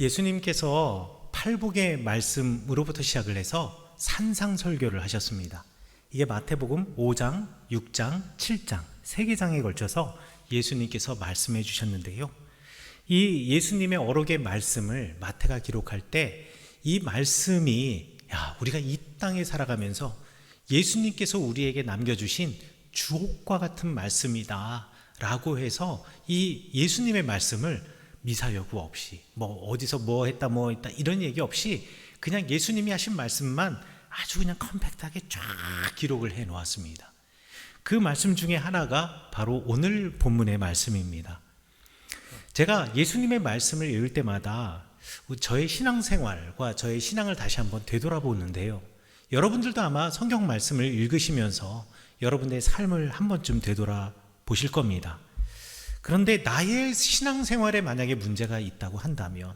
예수님께서 팔복의 말씀으로부터 시작을 해서 산상설교를 하셨습니다. 이게 마태복음 5장, 6장, 7장 3개 장에 걸쳐서 예수님께서 말씀해 주셨는데요. 이 예수님의 여러 개의 말씀을 마태가 기록할 때 이 말씀이 우리가 이 땅에 살아가면서 예수님께서 우리에게 남겨주신 주옥과 같은 말씀이다 라고 해서 이 예수님의 말씀을 미사여구 없이 어디서 뭐 했다 이런 얘기 없이 그냥 예수님이 하신 말씀만 아주 그냥 컴팩트하게 쫙 기록을 해 놓았습니다. 그 말씀 중에 하나가 바로 오늘 본문의 말씀입니다. 제가 예수님의 말씀을 읽을 때마다 저의 신앙생활과 저의 신앙을 다시 한번 되돌아보는데요. 여러분들도 아마 성경 말씀을 읽으시면서 여러분의 삶을 한 번쯤 되돌아보실 겁니다. 그런데 나의 신앙생활에 만약에 문제가 있다고 한다면,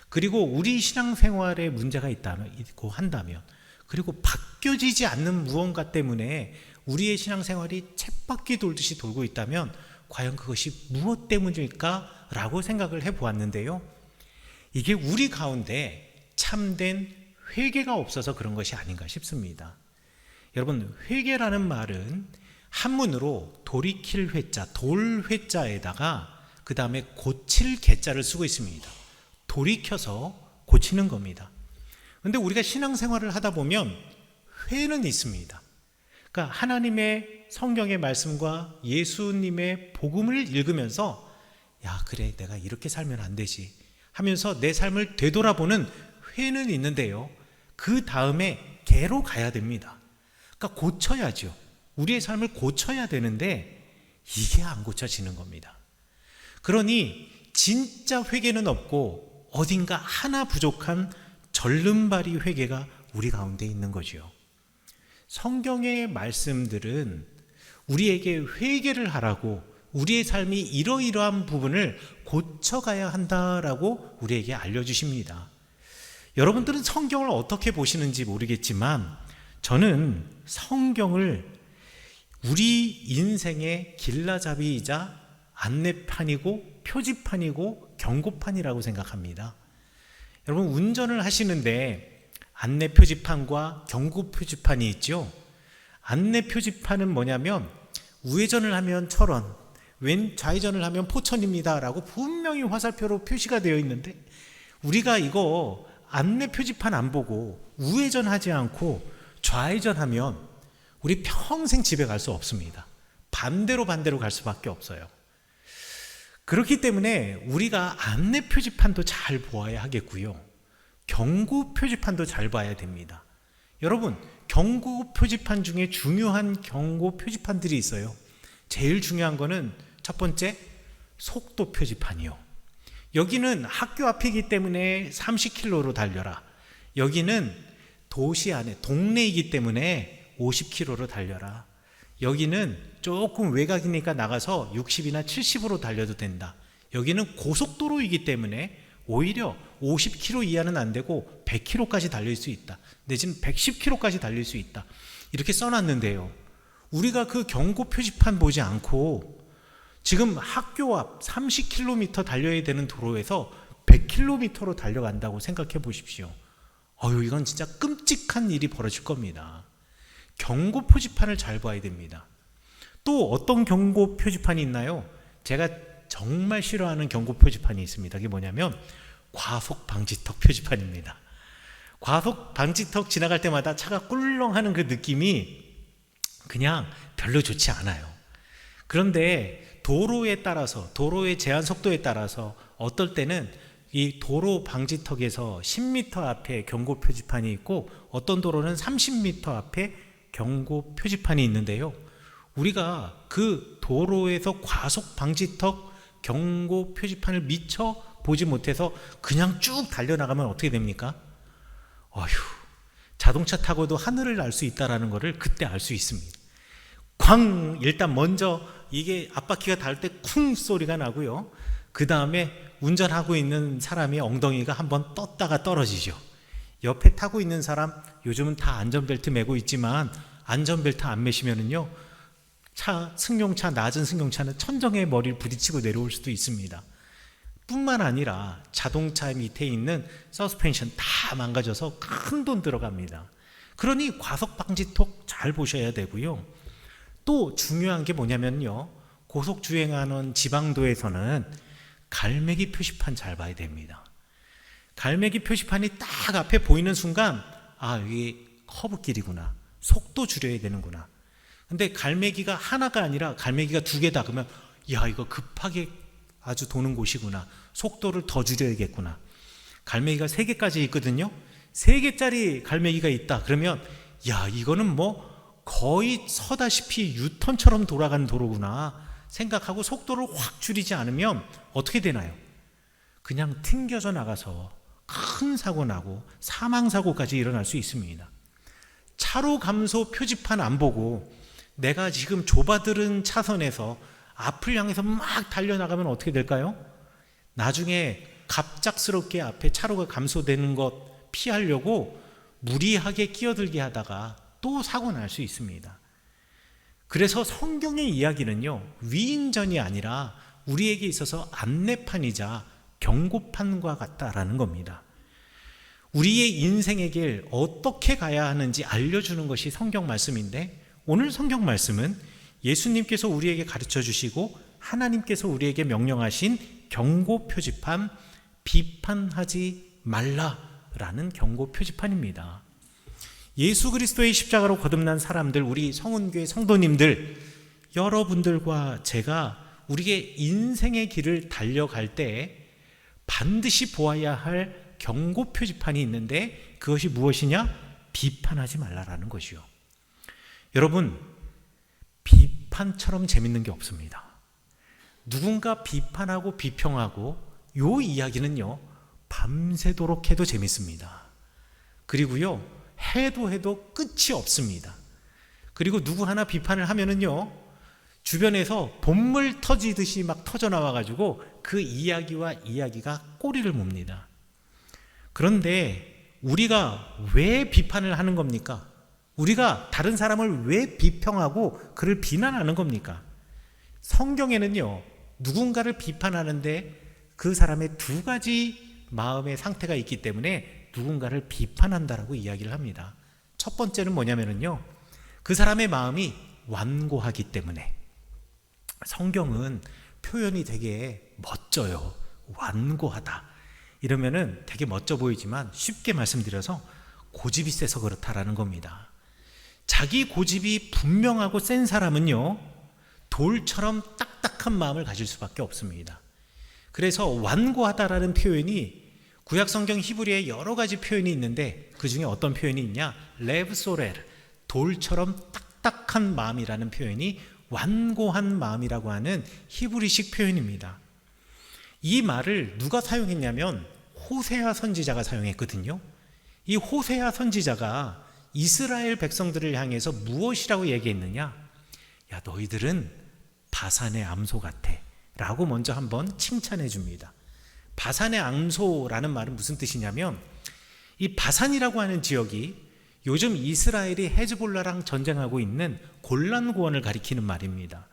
그리고 우리 신앙생활에 문제가 있고 한다면, 그리고 바뀌어지지 않는 무언가 때문에 우리의 신앙생활이 쳇바퀴 돌듯이 돌고 있다면 과연 그것이 무엇 때문일까? 라고 생각을 해보았는데요. 이게 우리 가운데 참된 회개가 없어서 그런 것이 아닌가 싶습니다. 여러분, 회개라는 말은 한문으로 돌이킬 회자, 돌회자에다가 그 다음에 고칠 개자를 쓰고 있습니다. 돌이켜서 고치는 겁니다. 그런데 우리가 신앙생활을 하다 보면 회는 있습니다. 그러니까 하나님의 성경의 말씀과 예수님의 복음을 읽으면서 그래, 내가 이렇게 살면 안 되지 하면서 내 삶을 되돌아보는 회는 있는데요. 그 다음에 개로 가야 됩니다. 그러니까 고쳐야죠. 우리의 삶을 고쳐야 되는데 이게 안 고쳐지는 겁니다. 그러니 진짜 회개는 없고 어딘가 하나 부족한 절름발이 회개가 우리 가운데 있는 거죠. 성경의 말씀들은 우리에게 회개를 하라고, 우리의 삶이 이러이러한 부분을 고쳐가야 한다라고 우리에게 알려주십니다. 여러분들은 성경을 어떻게 보시는지 모르겠지만 저는 성경을 우리 인생의 길라잡이이자 안내판이고 표지판이고 경고판이라고 생각합니다. 여러분, 운전을 하시는데 안내 표지판과 경고 표지판이 있죠. 안내 표지판은 뭐냐면 우회전을 하면 철원, 좌회전을 하면 포천입니다 라고 분명히 화살표로 표시가 되어 있는데 우리가 이거 안내 표지판 안 보고 우회전하지 않고 좌회전하면 우리 평생 집에 갈 수 없습니다. 반대로 갈 수밖에 없어요. 그렇기 때문에 우리가 안내 표지판도 잘 보아야 하겠고요. 경고 표지판도 잘 봐야 됩니다. 여러분, 경고 표지판 중에 중요한 경고 표지판들이 있어요. 제일 중요한 거는 첫 번째, 속도 표지판이요. 여기는 학교 앞이기 때문에 30km로 달려라. 여기는 도시 안에 동네이기 때문에 50km로 달려라. 여기는 조금 외곽이니까 나가서 60이나 70으로 달려도 된다. 여기는 고속도로이기 때문에 오히려 50km 이하는 안 되고 100km까지 달릴 수 있다. 내지는 110km까지 달릴 수 있다. 이렇게 써놨는데요. 우리가 그 경고 표지판 보지 않고 지금 학교 앞 30km 달려야 되는 도로에서 100km로 달려간다고 생각해 보십시오. 이건 진짜 끔찍한 일이 벌어질 겁니다. 경고 표지판을 잘 봐야 됩니다. 또 어떤 경고 표지판이 있나요? 제가 정말 싫어하는 경고 표지판이 있습니다. 그게 뭐냐면 과속 방지턱 표지판입니다. 과속 방지턱 지나갈 때마다 차가 꿀렁하는 그 느낌이 그냥 별로 좋지 않아요. 그런데 도로에 따라서, 도로의 제한 속도에 따라서 어떨 때는 이 도로 방지턱에서 10m 앞에 경고 표지판이 있고 어떤 도로는 30m 앞에 경고 표지판이 있는데요. 우리가 그 도로에서 과속 방지턱 경고 표지판을 미처 보지 못해서 그냥 쭉 달려나가면 어떻게 됩니까? 자동차 타고도 하늘을 날 수 있다는 것을 그때 알 수 있습니다. 일단 먼저 이게 앞바퀴가 닿을 때 쿵 소리가 나고요. 그 다음에 운전하고 있는 사람의 엉덩이가 한번 떴다가 떨어지죠. 옆에 타고 있는 사람, 요즘은 다 안전벨트 매고 있지만 안전벨트 안 매시면은요, 승용차, 낮은 승용차는 천정에 머리를 부딪히고 내려올 수도 있습니다. 뿐만 아니라 자동차 밑에 있는 서스펜션 다 망가져서 큰 돈 들어갑니다. 그러니 과속 방지턱 잘 보셔야 되고요. 또 중요한 게 뭐냐면요, 고속주행하는 지방도에서는 갈매기 표시판 잘 봐야 됩니다. 갈매기 표시판이 딱 앞에 보이는 순간, 아, 여기 커브길이구나, 속도 줄여야 되는구나. 근데 갈매기가 하나가 아니라 갈매기가 두 개다 그러면, 야, 이거 급하게 아주 도는 곳이구나, 속도를 더 줄여야겠구나. 갈매기가 3개까지 있거든요. 3개짜리 갈매기가 있다 그러면, 야, 이거는 뭐 거의 서다시피 유턴처럼 돌아가는 도로구나 생각하고 속도를 확 줄이지 않으면 어떻게 되나요? 그냥 튕겨져 나가서 큰 사고 나고 사망사고까지 일어날 수 있습니다. 차로 감소 표지판 안 보고 내가 지금 좁아들은 차선에서 앞을 향해서 막 달려나가면 어떻게 될까요? 나중에 갑작스럽게 앞에 차로가 감소되는 것 피하려고 무리하게 끼어들게 하다가 또 사고 날 수 있습니다. 그래서 성경의 이야기는요, 위인전이 아니라 우리에게 있어서 안내판이자 경고판과 같다라는 겁니다. 우리의 인생의 길 어떻게 가야 하는지 알려주는 것이 성경 말씀인데, 오늘 성경 말씀은 예수님께서 우리에게 가르쳐 주시고 하나님께서 우리에게 명령하신 경고 표지판, 비판하지 말라라는 경고 표지판입니다. 예수 그리스도의 십자가로 거듭난 사람들, 우리 성운교회 성도님들, 여러분들과 제가 우리의 인생의 길을 달려갈 때 반드시 보아야 할 경고 표지판이 있는데, 그것이 무엇이냐? 비판하지 말라라는 것이요. 여러분, 비판처럼 재밌는 게 없습니다. 누군가 비판하고 비평하고 요 이야기는요, 밤새도록 해도 재밌습니다. 그리고요, 해도 끝이 없습니다. 그리고 누구 하나 비판을 하면은요, 주변에서 본물 터지듯이 막 터져 나와가지고 그 이야기가 꼬리를 뭅니다. 그런데 우리가 왜 비판을 하는 겁니까? 우리가 다른 사람을 왜 비평하고 그를 비난하는 겁니까? 성경에는요, 누군가를 비판하는데 그 사람의 2가지 마음의 상태가 있기 때문에 누군가를 비판한다라고 이야기를 합니다. 첫 번째는 뭐냐면요, 그 사람의 마음이 완고하기 때문에. 성경은 표현이 되게 멋져요. 완고하다 이러면은 되게 멋져 보이지만 쉽게 말씀드려서 고집이 세서 그렇다라는 겁니다. 자기 고집이 분명하고 센 사람은요, 돌처럼 딱딱한 마음을 가질 수밖에 없습니다. 그래서 완고하다라는 표현이 구약성경 히브리에 여러 가지 표현이 있는데, 그 중에 어떤 표현이 있냐? 레브소렐, 돌처럼 딱딱한 마음이라는 표현이 완고한 마음이라고 하는 히브리식 표현입니다. 이 말을 누가 사용했냐면 호세아 선지자가 사용했거든요. 이 호세아 선지자가 이스라엘 백성들을 향해서 무엇이라고 얘기했느냐? 야, 너희들은 바산의 암소 같아 라고 먼저 한번 칭찬해 줍니다. 바산의 암소라는 말은 무슨 뜻이냐면, 이 바산이라고 하는 지역이 요즘 이스라엘이 헤즈볼라랑 전쟁하고 있는 골란고원을 가리키는 말입니다.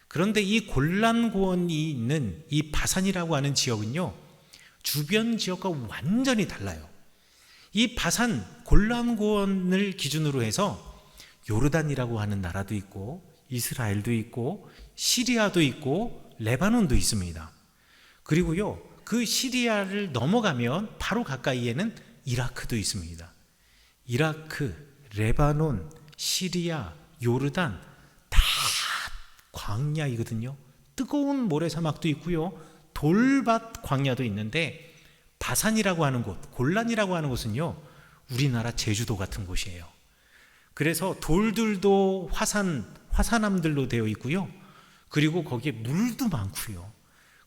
그런데 이 골란고원이 있는 이 바산이라고 하는 지역은요, 주변 지역과 완전히 달라요. 이 바산 골란고원을 기준으로 해서 요르단이라고 하는 나라도 있고, 이스라엘도 있고, 시리아도 있고, 레바논도 있습니다. 그리고요, 그 시리아를 넘어가면 바로 가까이에는 이라크도 있습니다. 이라크, 레바논, 시리아, 요르단 다 광야이거든요. 뜨거운 모래사막도 있고요, 돌밭 광야도 있는데, 바산이라고 하는 곳, 골란이라고 하는 곳은요, 우리나라 제주도 같은 곳이에요. 그래서 돌들도 화산암들로 되어 있고요, 그리고 거기에 물도 많고요,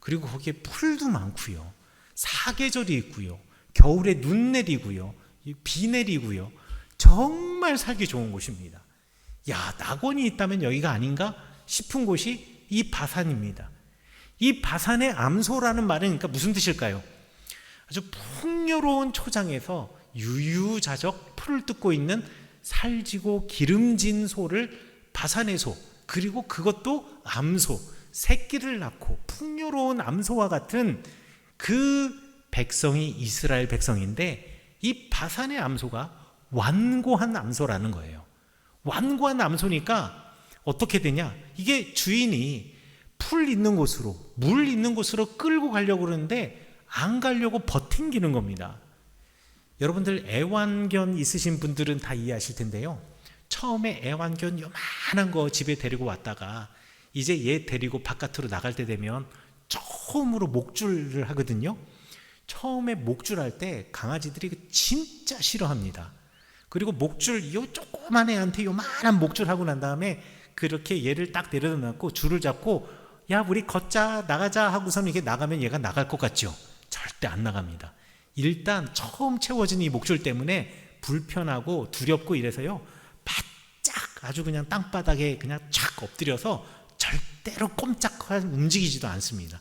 그리고 거기에 풀도 많고요, 사계절이 있고요, 겨울에 눈 내리고요, 비 내리고요, 정말 살기 좋은 곳입니다. 야, 낙원이 있다면 여기가 아닌가 싶은 곳이 이 바산입니다. 이 바산의 암소라는 말은 그러니까 무슨 뜻일까요? 아주 풍요로운 초장에서 유유자적 풀을 뜯고 있는 살지고 기름진 소를 바산의 소, 그리고 그것도 암소, 새끼를 낳고 풍요로운 암소와 같은 그 백성이 이스라엘 백성인데 이 바산의 암소가 완고한 암소라는 거예요. 완고한 암소니까 어떻게 되냐? 이게 주인이 풀 있는 곳으로, 물 있는 곳으로 끌고 가려고 그러는데 안 가려고 버팅기는 겁니다. 여러분들 애완견 있으신 분들은 다 이해하실 텐데요. 처음에 애완견 요만한 거 집에 데리고 왔다가 이제 얘 데리고 바깥으로 나갈 때 되면 처음으로 목줄을 하거든요. 처음에 목줄할 때 강아지들이 진짜 싫어합니다. 그리고 목줄, 요 조그만 애한테 요만한 목줄 하고 난 다음에 그렇게 얘를 딱 내려다 놓고 줄을 잡고 야 우리 걷자 나가자 하고서는 이게 나가면 얘가 나갈 것 같죠? 절대 안 나갑니다. 일단 처음 채워진 이 목줄 때문에 불편하고 두렵고 이래서요 바짝 아주 그냥 땅바닥에 그냥 착 엎드려서 절대로 꼼짝 움직이지도 않습니다.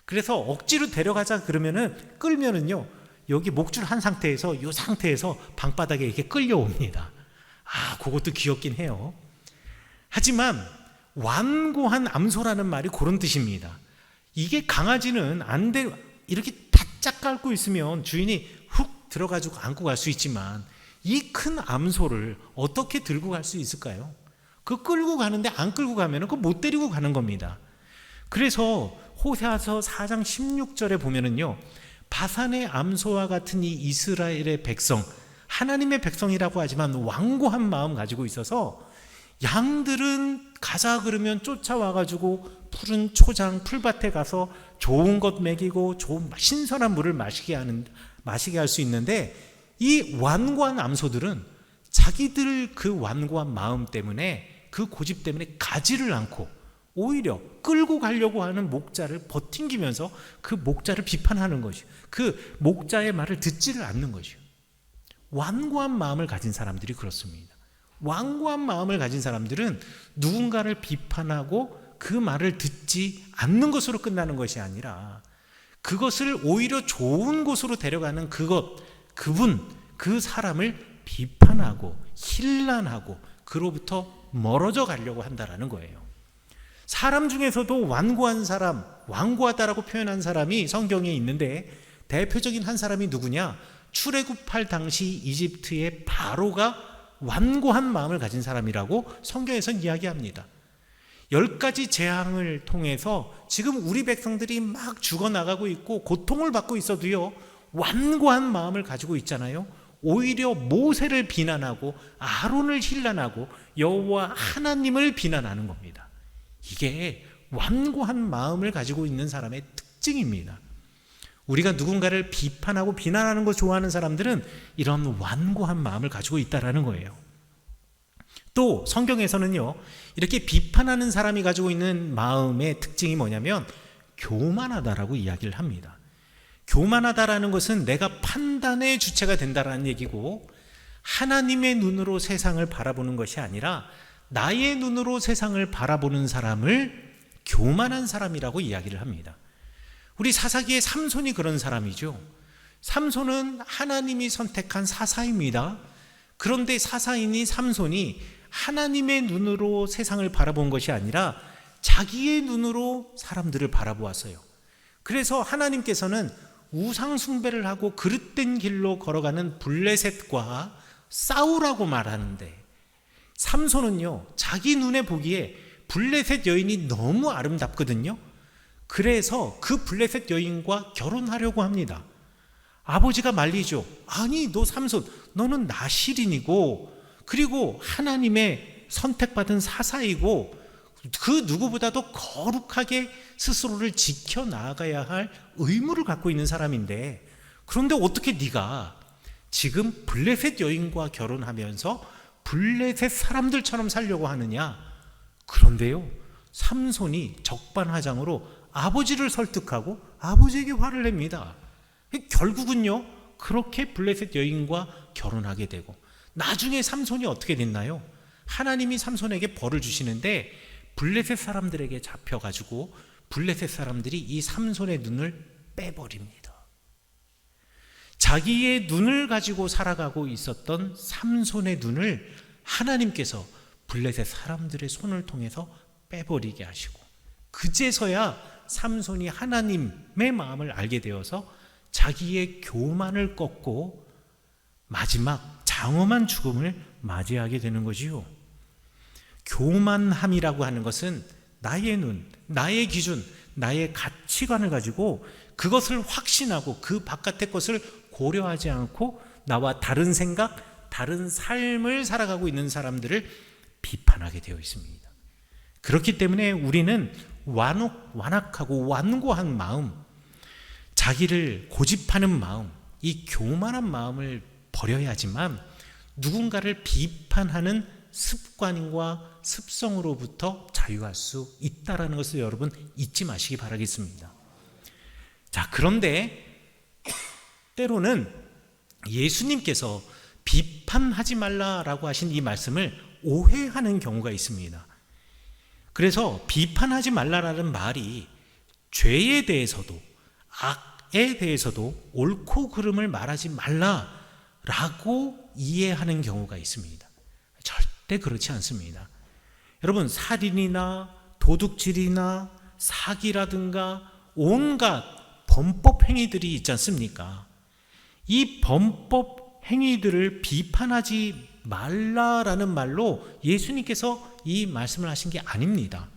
그래서 억지로 데려가자 그러면은 끌면은요 여기 목줄 한 상태에서 이 상태에서 방바닥에 이렇게 끌려옵니다. 그것도 귀엽긴 해요. 하지만 완고한 암소라는 말이 그런 뜻입니다. 이게 강아지는 안 돼, 이렇게 바짝 깔고 있으면 주인이 훅 들어가지고 안고 갈 수 있지만 이 큰 암소를 어떻게 들고 갈 수 있을까요? 그 끌고 가는데 안 끌고 가면 그거 못 데리고 가는 겁니다. 그래서 호세아서 4장 16절에 보면은요 바산의 암소와 같은 이 이스라엘의 백성, 하나님의 백성이라고 하지만 완고한 마음 가지고 있어서 양들은 가자 그러면 쫓아와가지고 푸른 초장 풀밭에 가서 좋은 것 먹이고 좋은 신선한 물을 마시게 할 수 있는데 이 완고한 암소들은 자기들 그 완고한 마음 때문에 그 고집 때문에 가지를 않고 오히려 끌고 가려고 하는 목자를 버팅기면서 그 목자를 비판하는 것이요. 그 목자의 말을 듣지를 않는 것이요. 완고한 마음을 가진 사람들이 그렇습니다. 완고한 마음을 가진 사람들은 누군가를 비판하고 그 말을 듣지 않는 것으로 끝나는 것이 아니라 그것을 오히려 좋은 곳으로 데려가는 그 사람을 비판하고 힐난하고 그로부터 멀어져 가려고 한다라는 거예요. 사람 중에서도 완고한 사람, 완고하다라고 표현한 사람이 성경에 있는데 대표적인 한 사람이 누구냐? 출애굽할 당시 이집트의 바로가 완고한 마음을 가진 사람이라고 성경에서는 이야기합니다. 10가지 재앙을 통해서 지금 우리 백성들이 막 죽어나가고 있고 고통을 받고 있어도요 완고한 마음을 가지고 있잖아요. 오히려 모세를 비난하고 아론을 힐난하고 여호와 하나님을 비난하는 겁니다. 이게 완고한 마음을 가지고 있는 사람의 특징입니다. 우리가 누군가를 비판하고 비난하는 거 좋아하는 사람들은 이런 완고한 마음을 가지고 있다는 거예요. 또 성경에서는요 이렇게 비판하는 사람이 가지고 있는 마음의 특징이 뭐냐면 교만하다라고 이야기를 합니다. 교만하다라는 것은 내가 판단의 주체가 된다라는 얘기고 하나님의 눈으로 세상을 바라보는 것이 아니라 나의 눈으로 세상을 바라보는 사람을 교만한 사람이라고 이야기를 합니다. 우리 사사기의 삼손이 그런 사람이죠. 삼손은 하나님이 선택한 사사입니다. 그런데 사사인이 삼손이 하나님의 눈으로 세상을 바라본 것이 아니라 자기의 눈으로 사람들을 바라보았어요. 그래서 하나님께서는 우상 숭배를 하고 그릇된 길로 걸어가는 블레셋과 싸우라고 말하는데 삼손은요 자기 눈에 보기에 블레셋 여인이 너무 아름답거든요. 그래서 그 블레셋 여인과 결혼하려고 합니다. 아버지가 말리죠. 아니 너 삼손 너는 나실인이고 그리고 하나님의 선택받은 사사이고 그 누구보다도 거룩하게 스스로를 지켜나가야 할 의무를 갖고 있는 사람인데 그런데 어떻게 네가 지금 블레셋 여인과 결혼하면서 블레셋 사람들처럼 살려고 하느냐. 그런데요 삼손이 적반하장으로 아버지를 설득하고 아버지에게 화를 냅니다. 결국은요 그렇게 블레셋 여인과 결혼하게 되고 나중에 삼손이 어떻게 됐나요? 하나님이 삼손에게 벌을 주시는데 블레셋 사람들에게 잡혀가지고 블레셋 사람들이 이 삼손의 눈을 빼버립니다. 자기의 눈을 가지고 살아가고 있었던 삼손의 눈을 하나님께서 블레셋 사람들의 손을 통해서 빼버리게 하시고 그제서야 삼손이 하나님의 마음을 알게 되어서 자기의 교만을 꺾고 마지막 장엄한 죽음을 맞이하게 되는 거지요. 교만함이라고 하는 것은 나의 눈, 나의 기준, 나의 가치관을 가지고 그것을 확신하고 그 바깥의 것을 고려하지 않고 나와 다른 생각, 다른 삶을 살아가고 있는 사람들을 비판하게 되어 있습니다. 그렇기 때문에 우리는 완악하고 완고한 마음, 자기를 고집하는 마음, 이 교만한 마음을 버려야 하지만 누군가를 비판하는 습관과 습성으로부터 자유할 수 있다는 것을 여러분 잊지 마시기 바라겠습니다. 자, 그런데 때로는 예수님께서 비판하지 말라라고 하신 이 말씀을 오해하는 경우가 있습니다. 그래서 비판하지 말라라는 말이 죄에 대해서도 악에 대해서도 옳고 그름을 말하지 말라라고 이해하는 경우가 있습니다. 절대 그렇지 않습니다. 여러분, 살인이나 도둑질이나 사기라든가 온갖 범법 행위들이 있지 않습니까? 이 범법 행위들을 비판하지 말라라는 말로 예수님께서 이 말씀을 하신 게 아닙니다.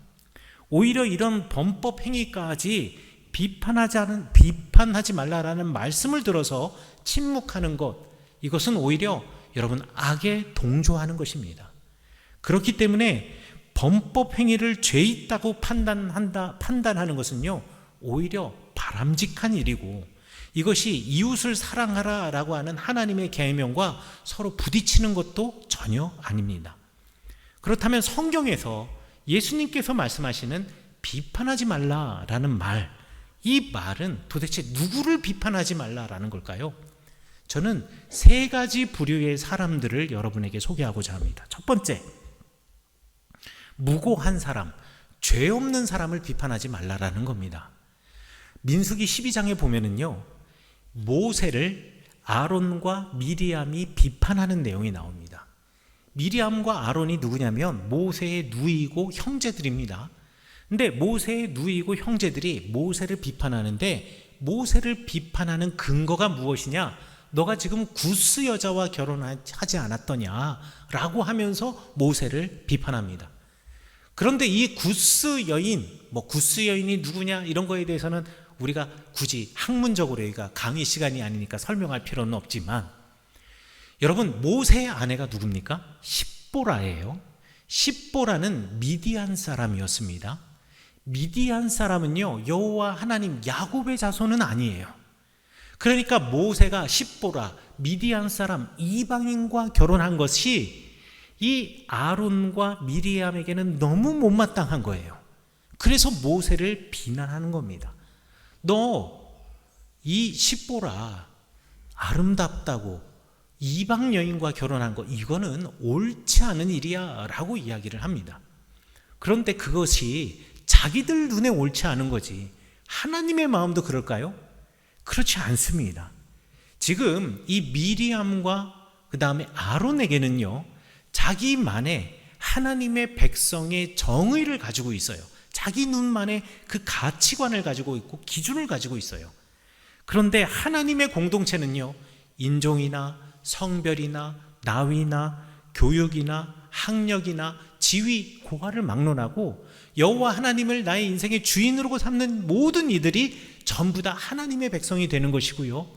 오히려 이런 범법 행위까지 비판하지 말라라는 말씀을 들어서 침묵하는 것, 이것은 오히려 여러분 악에 동조하는 것입니다. 그렇기 때문에 범법 행위를 죄 있다고 판단하는 것은요, 오히려 바람직한 일이고 이것이 이웃을 사랑하라라고 하는 하나님의 계명과 서로 부딪히는 것도 전혀 아닙니다. 그렇다면 성경에서 예수님께서 말씀하시는 비판하지 말라라는 말, 이 말은 도대체 누구를 비판하지 말라라는 걸까요? 저는 세 가지 부류의 사람들을 여러분에게 소개하고자 합니다. 첫 번째, 무고한 사람, 죄 없는 사람을 비판하지 말라라는 겁니다. 민수기 12장에 보면은요, 모세를 아론과 미리암이 비판하는 내용이 나옵니다. 미리암과 아론이 누구냐면 모세의 누이고 형제들입니다. 근데 모세의 누이고 형제들이 모세를 비판하는데, 모세를 비판하는 근거가 무엇이냐? 너가 지금 구스 여자와 결혼하지 않았더냐? 라고 하면서 모세를 비판합니다. 그런데 이 구스 여인, 구스 여인이 누구냐? 이런 거에 대해서는 우리가 굳이 학문적으로 여기가 강의 시간이 아니니까 설명할 필요는 없지만, 여러분, 모세의 아내가 누굽니까? 십보라예요. 십보라는 미디안 사람이었습니다. 미디안 사람은요, 여호와 하나님 야곱의 자손은 아니에요. 그러니까 모세가 십보라, 미디안 사람 이방인과 결혼한 것이 이 아론과 미리암에게는 너무 못마땅한 거예요. 그래서 모세를 비난하는 겁니다. 너 이 십보라 아름답다고 이방 여인과 결혼한 거, 이거는 옳지 않은 일이야 라고 이야기를 합니다. 그런데 그것이 자기들 눈에 옳지 않은 거지 하나님의 마음도 그럴까요? 그렇지 않습니다. 지금 이 미리암과 그 다음에 아론에게는요, 자기만의 하나님의 백성의 정의를 가지고 있어요. 자기 눈만의 그 가치관을 가지고 있고 기준을 가지고 있어요. 그런데 하나님의 공동체는요, 인종이나 성별이나 나이나 교육이나 학력이나 지위, 고하를 막론하고 여호와 하나님을 나의 인생의 주인으로 삼는 모든 이들이 전부 다 하나님의 백성이 되는 것이고요,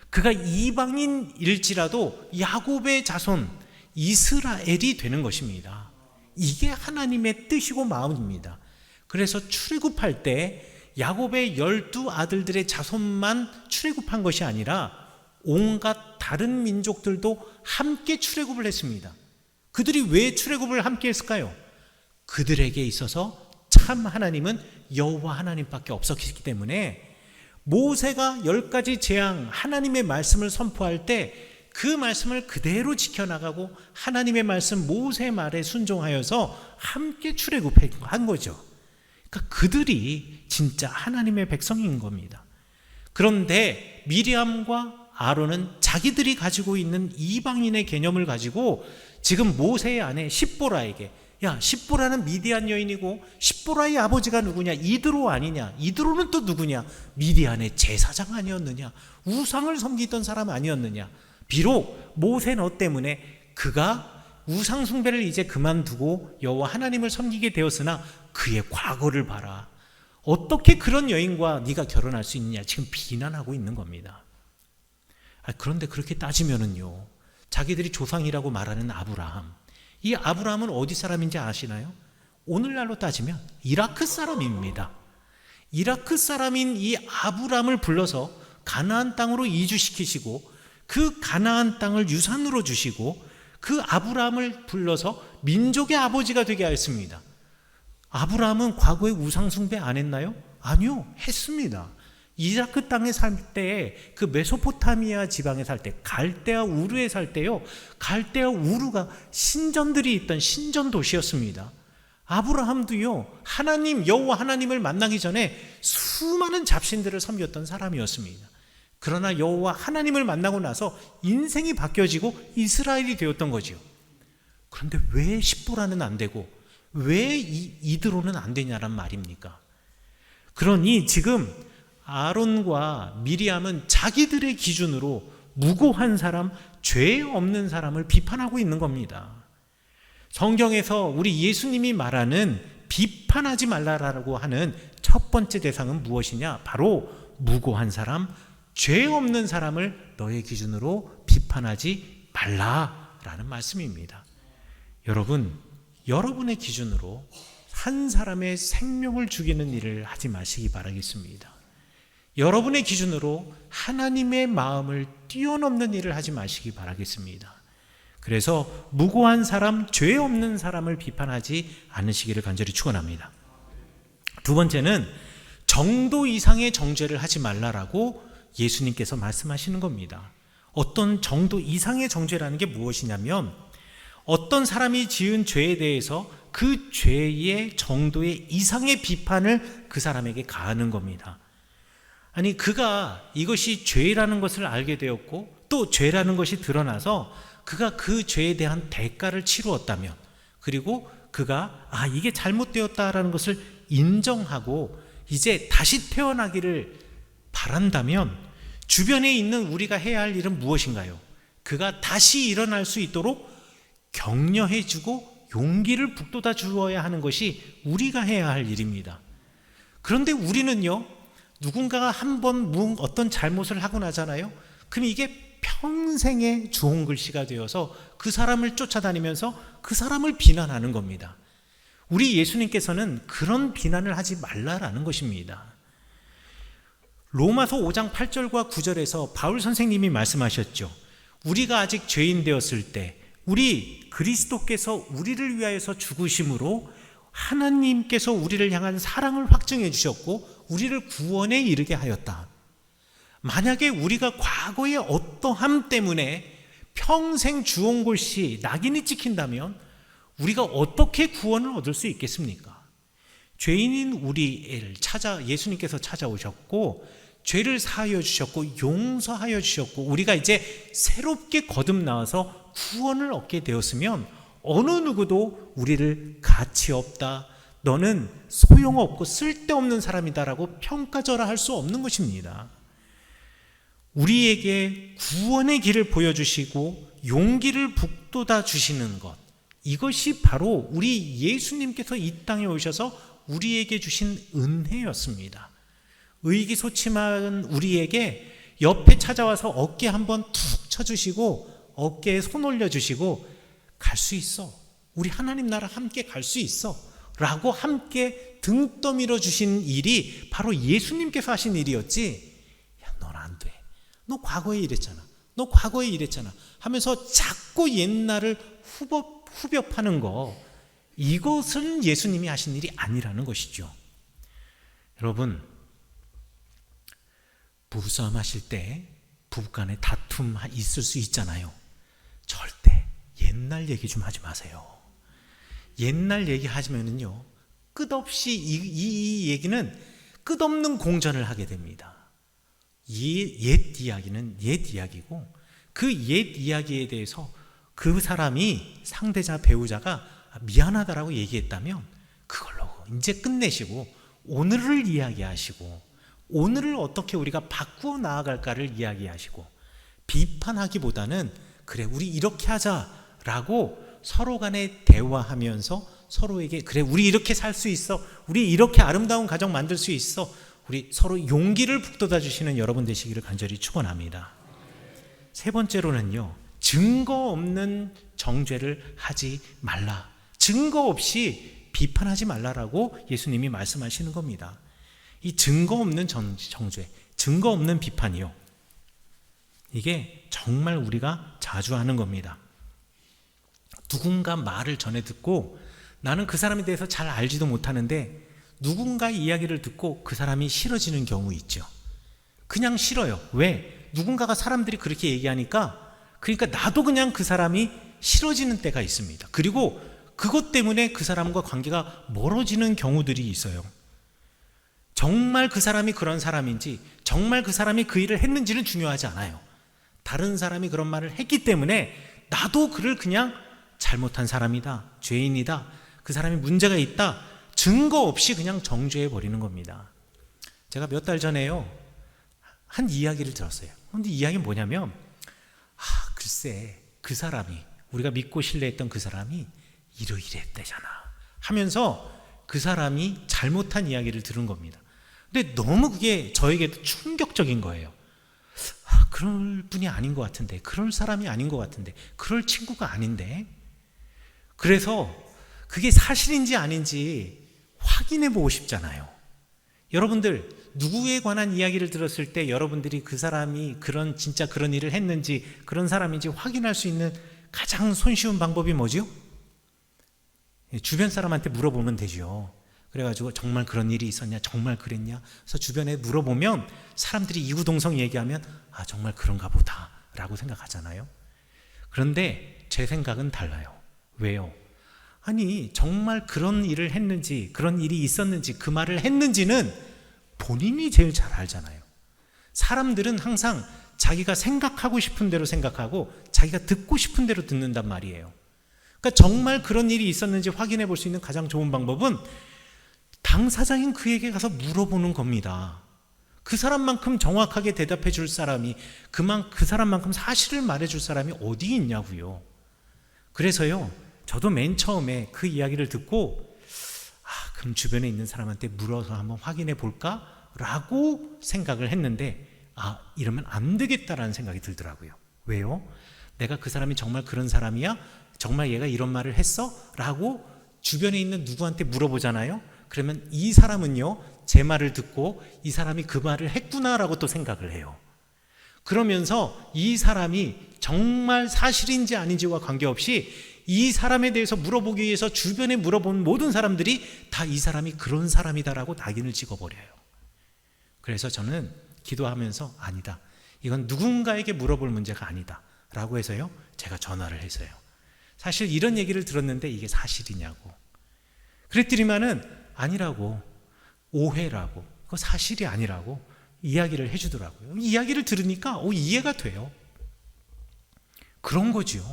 그가 이방인일지라도 야곱의 자손 이스라엘이 되는 것입니다. 이게 하나님의 뜻이고 마음입니다. 그래서 출애굽할 때 야곱의 12아들들의 자손만 출애굽한 것이 아니라 온갖 다른 민족들도 함께 출애굽을 했습니다. 그들이 왜 출애굽을 함께 했을까요? 그들에게 있어서 참 하나님은 여호와 하나님밖에 없었기 때문에 모세가 10가지 재앙, 하나님의 말씀을 선포할 때 그 말씀을 그대로 지켜나가고 하나님의 말씀 모세의 말에 순종하여서 함께 출애굽한 거죠. 그러니까 그들이 진짜 하나님의 백성인 겁니다. 그런데 미리암과 아론은 자기들이 가지고 있는 이방인의 개념을 가지고 지금 모세의 아내 십보라에게, 야, 십보라는 미디안 여인이고 십보라의 아버지가 누구냐? 이드로 아니냐? 이드로는 또 누구냐? 미디안의 제사장 아니었느냐? 우상을 섬기던 사람 아니었느냐? 비록 모세 너 때문에 그가 우상 숭배를 이제 그만두고 여호와 하나님을 섬기게 되었으나 그의 과거를 봐라. 어떻게 그런 여인과 네가 결혼할 수 있느냐? 지금 비난하고 있는 겁니다. 그런데 그렇게 따지면은요, 자기들이 조상이라고 말하는 아브라함, 이 아브라함은 어디 사람인지 아시나요? 오늘날로 따지면 이라크 사람입니다. 이라크 사람인 이 아브라함을 불러서 가나안 땅으로 이주시키시고 그 가나안 땅을 유산으로 주시고 그 아브라함을 불러서 민족의 아버지가 되게 하였습니다. 아브라함은 과거에 우상 숭배 안 했나요? 아니요, 했습니다. 이라크 땅에 살 때, 그 메소포타미아 지방에 살 때, 갈대아 우르에 살 때요, 갈대아 우르가 신전들이 있던 신전 도시였습니다. 아브라함도요, 하나님, 여호와 하나님을 만나기 전에 수많은 잡신들을 섬겼던 사람이었습니다. 그러나 여호와 하나님을 만나고 나서 인생이 바뀌어지고 이스라엘이 되었던 거지요. 그런데 왜 십보라는 안 되고 왜 이드로는 안 되냐란 말입니까? 그러니 지금 아론과 미리암은 자기들의 기준으로 무고한 사람, 죄 없는 사람을 비판하고 있는 겁니다. 성경에서 우리 예수님이 말하는 비판하지 말라라고 하는 첫 번째 대상은 무엇이냐? 바로 무고한 사람, 죄 없는 사람을 너의 기준으로 비판하지 말라라는 말씀입니다. 여러분, 여러분의 기준으로 한 사람의 생명을 죽이는 일을 하지 마시기 바라겠습니다. 여러분의 기준으로 하나님의 마음을 뛰어넘는 일을 하지 마시기 바라겠습니다. 그래서 무고한 사람, 죄 없는 사람을 비판하지 않으시기를 간절히 축원합니다. 두 번째는 정도 이상의 정죄를 하지 말라라고 예수님께서 말씀하시는 겁니다. 어떤 정도 이상의 정죄라는 게 무엇이냐면 어떤 사람이 지은 죄에 대해서 그 죄의 정도의 이상의 비판을 그 사람에게 가하는 겁니다. 아니, 그가 이것이 죄라는 것을 알게 되었고 또 죄라는 것이 드러나서 그가 그 죄에 대한 대가를 치루었다면, 그리고 그가 이게 잘못되었다라는 것을 인정하고 이제 다시 태어나기를 바란다면 주변에 있는 우리가 해야 할 일은 무엇인가요? 그가 다시 일어날 수 있도록 격려해주고 용기를 북돋아 주어야 하는 것이 우리가 해야 할 일입니다. 그런데 우리는요, 누군가가 한번 어떤 잘못을 하고 나잖아요. 그럼 이게 평생의 주홍 글씨가 되어서 그 사람을 쫓아다니면서 그 사람을 비난하는 겁니다. 우리 예수님께서는 그런 비난을 하지 말라라는 것입니다. 로마서 5장 8절과 9절에서 바울 선생님이 말씀하셨죠. 우리가 아직 죄인 되었을 때 우리 그리스도께서 우리를 위하여서 죽으심으로 하나님께서 우리를 향한 사랑을 확증해 주셨고 우리를 구원에 이르게 하였다. 만약에 우리가 과거의 어떠함 때문에 평생 주홍골씨 낙인이 찍힌다면 우리가 어떻게 구원을 얻을 수 있겠습니까? 죄인인 우리를 예수님께서 찾아오셨고 죄를 사하여 주셨고 용서하여 주셨고 우리가 이제 새롭게 거듭 나와서 구원을 얻게 되었으면 어느 누구도 우리를 가치 없다, 너는 소용없고 쓸데없는 사람이다라고 평가절하 할 수 없는 것입니다. 우리에게 구원의 길을 보여주시고 용기를 북돋아 주시는 것, 이것이 바로 우리 예수님께서 이 땅에 오셔서 우리에게 주신 은혜였습니다. 의기소침한 우리에게 옆에 찾아와서 어깨 한번 툭 쳐주시고 어깨에 손 올려주시고 갈 수 있어, 우리 하나님 나라 함께 갈 수 있어 라고 함께 등 떠밀어 주신 일이 바로 예수님께서 하신 일이었지, 야, 넌 안 돼, 너 과거에 이랬잖아, 너 과거에 이랬잖아 하면서 자꾸 옛날을 후벼파는 거, 이것은 예수님이 하신 일이 아니라는 것이죠. 여러분, 부부싸움 하실 때 부부간에 다툼 있을 수 있잖아요. 절대 옛날 얘기 좀 하지 마세요. 옛날 얘기 하시면은요, 끝없이 이 얘기는 끝없는 공전을 하게 됩니다. 옛 이야기는 옛 이야기고 그 옛 이야기에 대해서 그 사람이, 상대자, 배우자가 미안하다라고 얘기했다면 그걸로 이제 끝내시고 오늘을 이야기하시고 오늘을 어떻게 우리가 바꾸어 나아갈까를 이야기하시고 비판하기보다는 그래 우리 이렇게 하자라고 서로 간에 대화하면서 서로에게 그래 우리 이렇게 살 수 있어, 우리 이렇게 아름다운 가정 만들 수 있어, 우리 서로 용기를 북돋아 주시는 여러분 되시기를 간절히 축원합니다. 세 번째로는요, 증거 없는 정죄를 하지 말라. 증거 없이 비판하지 말라라고 예수님이 말씀하시는 겁니다. 이 증거 없는 정죄, 증거 없는 비판이요, 이게 정말 우리가 자주 하는 겁니다. 누군가 말을 전해 듣고 나는 그 사람에 대해서 잘 알지도 못하는데 누군가의 이야기를 듣고 그 사람이 싫어지는 경우 있죠. 그냥 싫어요. 왜? 누군가가 사람들이 그렇게 얘기하니까, 그러니까 나도 그냥 그 사람이 싫어지는 때가 있습니다. 그리고 그것 때문에 그 사람과 관계가 멀어지는 경우들이 있어요. 정말 그 사람이 그런 사람인지, 정말 그 사람이 그 일을 했는지는 중요하지 않아요. 다른 사람이 그런 말을 했기 때문에 나도 그를 그냥 잘못한 사람이다, 죄인이다, 그 사람이 문제가 있다, 증거 없이 그냥 정죄해 버리는 겁니다. 제가 몇 달 전에요, 한 이야기를 들었어요. 근데 이야기는 뭐냐면, 글쎄 그 사람이, 우리가 믿고 신뢰했던 그 사람이 이러이랬대잖아 하면서 그 사람이 잘못한 이야기를 들은 겁니다. 근데 너무 그게 저에게도 충격적인 거예요. 그럴 분이 아닌 것 같은데, 그럴 사람이 아닌 것 같은데, 그럴 친구가 아닌데. 그래서 그게 사실인지 아닌지 확인해 보고 싶잖아요. 여러분들, 누구에 관한 이야기를 들었을 때 여러분들이 그 사람이 진짜 그런 일을 했는지, 그런 사람인지 확인할 수 있는 가장 손쉬운 방법이 뭐죠? 주변 사람한테 물어보면 되죠. 그래가지고 정말 그런 일이 있었냐, 정말 그랬냐, 그래서 주변에 물어보면 사람들이 이구동성 얘기하면 정말 그런가 보다 라고 생각하잖아요. 그런데 제 생각은 달라요. 왜요? 아니 정말 그런 일을 했는지, 그런 일이 있었는지, 그 말을 했는지는 본인이 제일 잘 알잖아요. 사람들은 항상 자기가 생각하고 싶은 대로 생각하고 자기가 듣고 싶은 대로 듣는단 말이에요. 그러니까 정말 그런 일이 있었는지 확인해 볼 수 있는 가장 좋은 방법은 당사자인 그에게 가서 물어보는 겁니다. 그 사람만큼 정확하게 대답해 줄 사람이, 그 사람만큼 사실을 말해 줄 사람이 어디 있냐고요. 그래서요, 저도 맨 처음에 그 이야기를 듣고 그럼 주변에 있는 사람한테 물어서 한번 확인해 볼까? 라고 생각을 했는데 이러면 안 되겠다라는 생각이 들더라고요. 왜요? 내가 그 사람이 정말 그런 사람이야? 정말 얘가 이런 말을 했어? 라고 주변에 있는 누구한테 물어보잖아요. 그러면 이 사람은요, 제 말을 듣고 이 사람이 그 말을 했구나라고 또 생각을 해요. 그러면서 이 사람이 정말 사실인지 아닌지와 관계없이 이 사람에 대해서 물어보기 위해서 주변에 물어본 모든 사람들이 다 이 사람이 그런 사람이다라고 낙인을 찍어버려요. 그래서 저는 기도하면서 아니다, 이건 누군가에게 물어볼 문제가 아니다 라고 해서요, 제가 전화를 했어요. 사실 이런 얘기를 들었는데 이게 사실이냐고. 그랬더니만은 아니라고, 오해라고, 그거 사실이 아니라고 이야기를 해주더라고요. 이야기를 들으니까 이해가 돼요. 그런 거죠.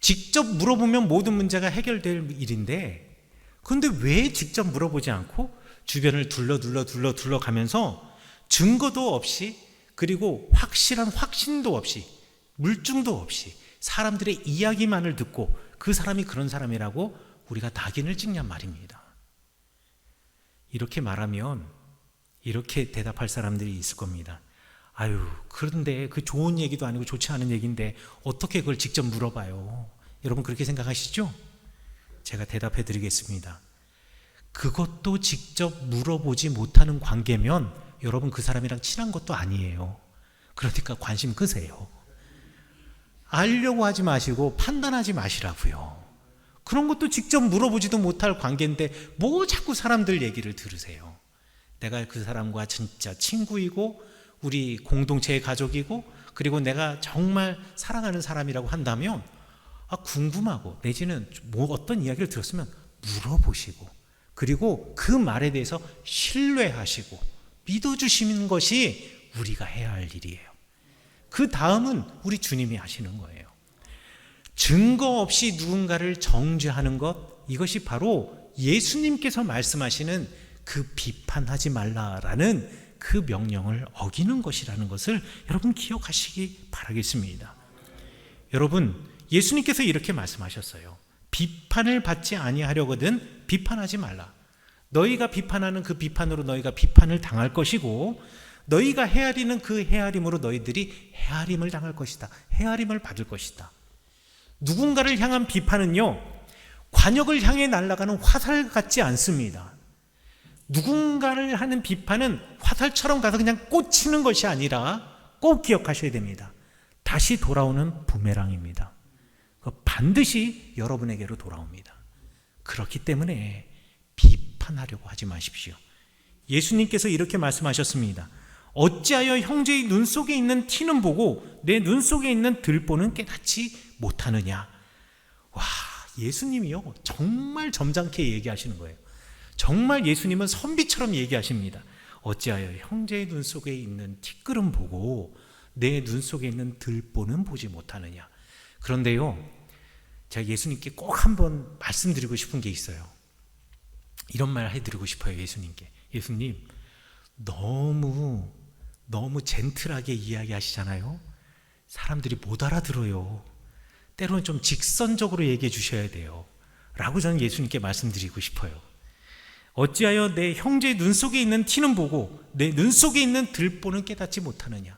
직접 물어보면 모든 문제가 해결될 일인데, 그런데 왜 직접 물어보지 않고 주변을 둘러가면서 증거도 없이, 그리고 확실한 확신도 없이, 물증도 없이 사람들의 이야기만을 듣고 그 사람이 그런 사람이라고 우리가 낙인을 찍냐 말입니다. 이렇게 말하면 이렇게 대답할 사람들이 있을 겁니다. 그런데 그 좋은 얘기도 아니고 좋지 않은 얘기인데 어떻게 그걸 직접 물어봐요? 여러분 그렇게 생각하시죠? 제가 대답해 드리겠습니다. 그것도 직접 물어보지 못하는 관계면 여러분 그 사람이랑 친한 것도 아니에요. 그러니까 관심 끄세요. 알려고 하지 마시고 판단하지 마시라고요. 그런 것도 직접 물어보지도 못할 관계인데 뭐 자꾸 사람들 얘기를 들으세요. 내가 그 사람과 진짜 친구이고 우리 공동체의 가족이고, 그리고 내가 정말 사랑하는 사람이라고 한다면 궁금하고 내지는 어떤 이야기를 들었으면 물어보시고, 그리고 그 말에 대해서 신뢰하시고 믿어주시는 것이 우리가 해야 할 일이에요. 그 다음은 우리 주님이 하시는 거예요. 증거 없이 누군가를 정죄하는 것, 이것이 바로 예수님께서 말씀하시는 그 비판하지 말라라는 그 명령을 어기는 것이라는 것을 여러분 기억하시기 바라겠습니다. 여러분, 예수님께서 이렇게 말씀하셨어요. 비판을 받지 아니하려거든 비판하지 말라. 너희가 비판하는 그 비판으로 너희가 비판을 당할 것이고, 너희가 헤아리는 그 헤아림으로 너희들이 헤아림을 당할 것이다. 헤아림을 받을 것이다. 누군가를 향한 비판은요, 관역을 향해 날아가는 화살 같지 않습니다. 누군가를 하는 비판은 화살처럼 가서 그냥 꽂히는 것이 아니라 꼭 기억하셔야 됩니다. 다시 돌아오는 부메랑입니다. 반드시 여러분에게로 돌아옵니다. 그렇기 때문에 비판하려고 하지 마십시오. 예수님께서 이렇게 말씀하셨습니다. 어찌하여 형제의 눈 속에 있는 티는 보고 내 눈 속에 있는 들보는 깨닫지 못하느냐. 와, 예수님이요 정말 점잖게 얘기하시는 거예요. 정말 예수님은 선비처럼 얘기하십니다. 어찌하여 형제의 눈 속에 있는 티끌은 보고 내 눈 속에 있는 들보는 보지 못하느냐. 그런데요, 제가 예수님께 꼭 한번 말씀드리고 싶은 게 있어요. 이런 말 해드리고 싶어요. 예수님께. 예수님, 너무 젠틀하게 이야기하시잖아요. 사람들이 못 알아들어요. 때로는 좀 직선적으로 얘기해 주셔야 돼요 라고 저는 예수님께 말씀드리고 싶어요. 어찌하여 내 형제의 눈 속에 있는 티는 보고 내 눈 속에 있는 들보는 깨닫지 못하느냐.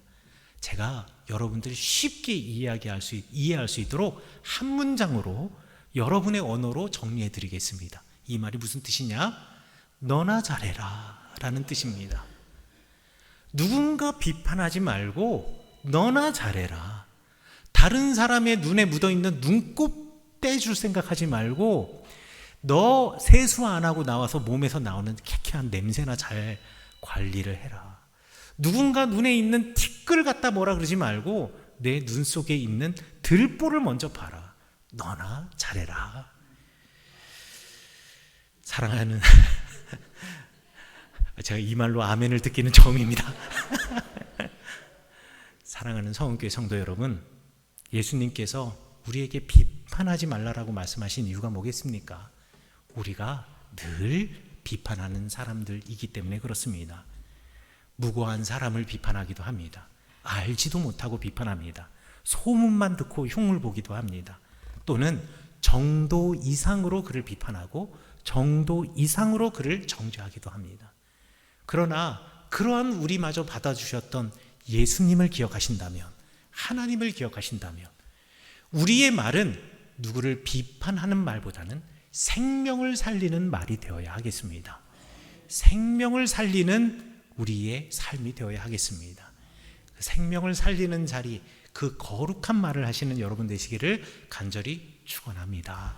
제가 여러분들이 쉽게 이해할 수 있도록 한 문장으로 여러분의 언어로 정리해 드리겠습니다. 이 말이 무슨 뜻이냐? 너나 잘해라 라는 뜻입니다. 누군가 비판하지 말고 너나 잘해라. 다른 사람의 눈에 묻어있는 눈곱 떼줄 생각하지 말고 너 세수 안 하고 나와서 몸에서 나오는 쾌쾌한 냄새나 잘 관리를 해라. 누군가 눈에 있는 티끌 갖다 뭐라 그러지 말고 내 눈 속에 있는 들보를 먼저 봐라. 너나 잘해라. 사랑하는 제가 이 말로 아멘을 듣기는 처음입니다. 사랑하는 성은교회 성도 여러분, 예수님께서 우리에게 비판하지 말라라고 말씀하신 이유가 뭐겠습니까? 우리가 늘 비판하는 사람들이기 때문에 그렇습니다. 무고한 사람을 비판하기도 합니다. 알지도 못하고 비판합니다. 소문만 듣고 흉을 보기도 합니다. 또는 정도 이상으로 그를 비판하고 정도 이상으로 그를 정죄하기도 합니다. 그러나 그러한 우리마저 받아주셨던 예수님을 기억하신다면, 하나님을 기억하신다면 우리의 말은 누구를 비판하는 말보다는 생명을 살리는 말이 되어야 하겠습니다. 생명을 살리는 우리의 삶이 되어야 하겠습니다. 그 생명을 살리는 자리, 그 거룩한 말을 하시는 여러분 되시기를 간절히 축원합니다.